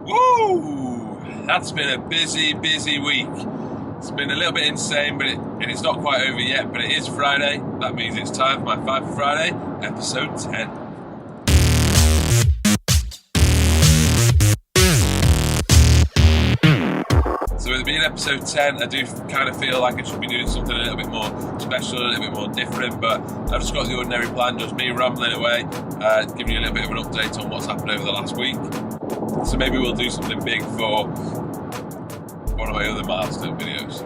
Woo! That's been a busy week. It's been a little bit insane, but it's not quite over yet, but it is Friday. That means it's time for my Five4Friday, episode 10. So with it being episode 10, I do kind of feel like I should be doing something a little bit more special, a little bit more different, but I've just got the ordinary plan, just me rambling away, giving you a little bit of an update on what's happened over the last week. So maybe we'll do something big for one of my other milestone videos.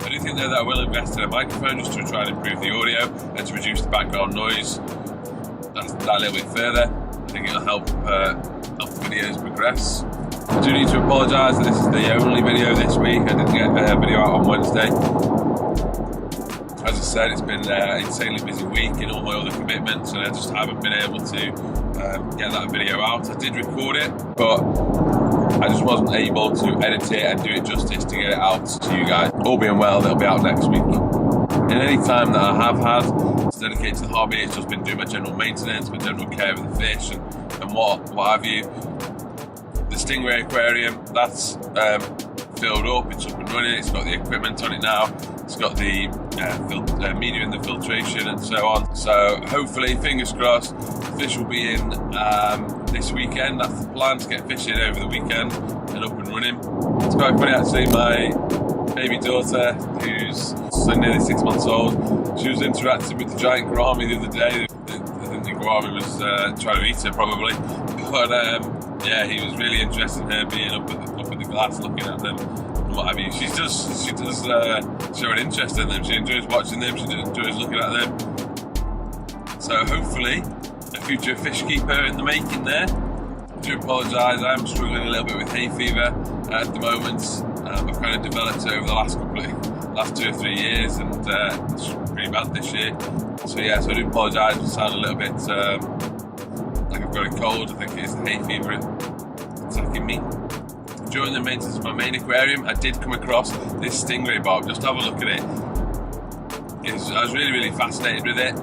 I do think though that I will invest in a microphone just to try and improve the audio and to reduce the background noise. That's that a little bit further. I think it'll help videos progress. I do need to apologise that this is the only video this week. I didn't get a video out on Wednesday. As I said, it's been an insanely busy week in all my other commitments, and I just haven't been able to get that video out. I did record it, but I just wasn't able to edit it and do it justice to get it out to you guys. All being well, it'll be out next week. In any time that I have had to dedicate to the hobby, it's just been doing my general maintenance, my general care of the fish and what have you. The stingray aquarium, that's filled up, it's up and running, it's got the equipment on it now, it's got the medium and the filtration and so on. So hopefully, fingers crossed, fish will be in this weekend. That's the plan, to get fish in over the weekend and up and running. It's quite funny actually, my baby daughter, who's nearly 6 months old, she was interacting with the giant gourami the other day. I think the gourami was trying to eat her probably, but yeah, he was really interested in her being up at the glass looking at them and what have you. She does show an interest in them. She enjoys watching them, she enjoys looking at them. So hopefully a future fish keeper in the making there. I do apologise, I am struggling a little bit with hay fever at the moment. I've kind of developed it over the last 2 or 3 years, and it's pretty bad this year. So yeah, so I do apologise if I sound a little bit like I've got a cold. I think it is the hay fever attacking me. During the maintenance of my main aquarium, I did come across this stingray barb. Just have a look at it. I was really fascinated with it.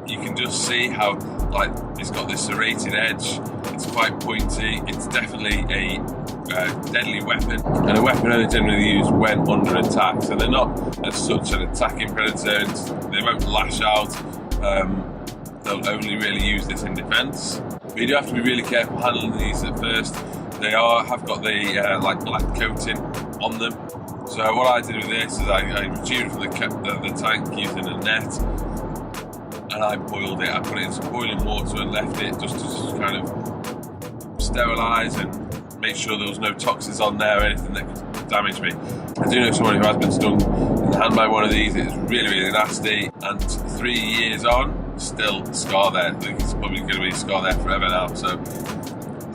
You can just see how it's got this serrated edge. It's quite pointy. It's definitely a deadly weapon, and a weapon only generally used when under attack. So they're not as such an attacking predator. They won't lash out. They'll only really use this in defence. But you do have to be really careful handling these at first. They have got the black coating on them. So what I did with this is I retrieved it from the tank using a net, and I boiled it. I put it in some boiling water and left it just to kind of sterilise and make sure there was no toxins on there or anything that could damage me. I do know someone who has been stung in the hand by one of these. It's really nasty, and 3 years on, still scar there. I think it's probably going to be a scar there forever now. So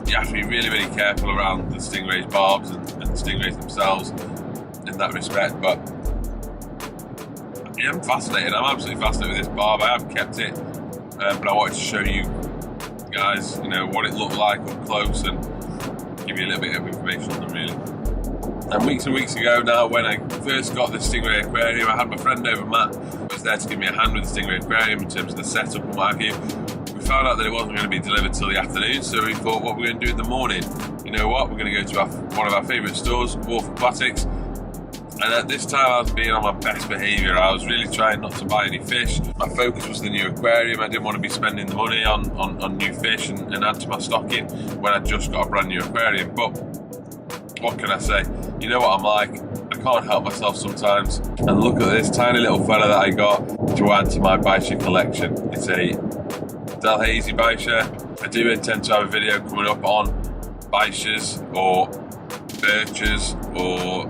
you have to be really careful around the stingrays barbs and the stingrays themselves in that respect. But yeah, I'm fascinated. I'm absolutely fascinated with this barb. I have kept it, but I wanted to show you guys, what it looked like up close and give you a little bit of information on them really. And weeks ago now, when I first got the stingray aquarium, I had my friend over, Matt, who was there to give me a hand with the stingray aquarium in terms of the setup and what have you. We found out that it wasn't going to be delivered till the afternoon, so we thought, what we're going to do in the morning? You know what? We're going to go to one of our favourite stores, Wolf Aquatics. And at this time I was being on my best behaviour. I was really trying not to buy any fish. My focus was the new aquarium. I didn't want to be spending the money on new fish and add to my stocking when I just got a brand new aquarium. But what can I say? You know what I'm like. I can't help myself sometimes. And look at this tiny little fella that I got to add to my Bichir collection. It's a Delhazy Bichir. I do intend to have a video coming up on Bichirs or Birchers or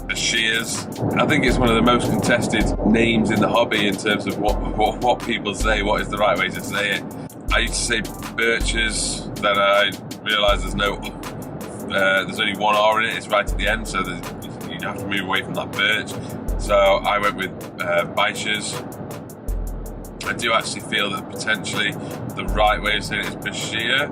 Bichirs. I think it's one of the most contested names in the hobby in terms of what people say, what is the right way to say it. I used to say Birchers, then I realised there's only one R in it, it's right at the end, so you have to move away from that birch. So I went with Bichirs. I do actually feel that potentially the right way of saying it is Bichir,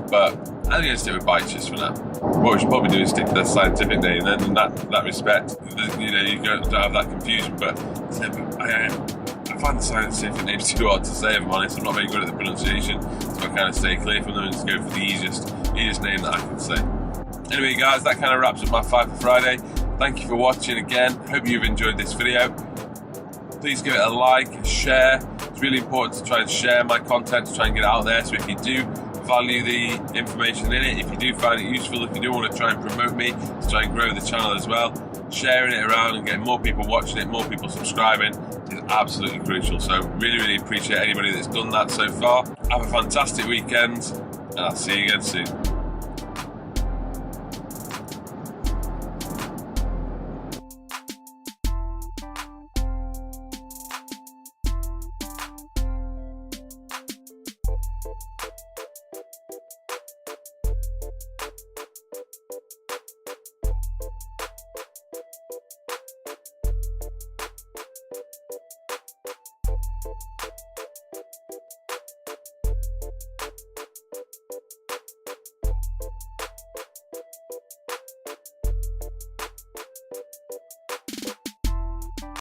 but I'm going to stick with Bichirs for now. What we should probably do is stick to the scientific name, then in that respect, you don't have that confusion. But I find the scientific names too hard to say, if I'm honest. I'm not very good at the pronunciation, so I kind of stay clear from them and just go for the easiest easiest name that I can say. Anyway guys, that kind of wraps up my 5 for Friday. Thank you for watching again. Hope you've enjoyed this video. Please give it a like, share. It's really important to try and share my content, to try and get it out there. So if you do value the information in it, if you do find it useful, if you do want to try and promote me, to try and grow the channel as well, sharing it around and getting more people watching it, more people subscribing is absolutely crucial. So really appreciate anybody that's done that so far. Have a fantastic weekend and I'll see you again soon.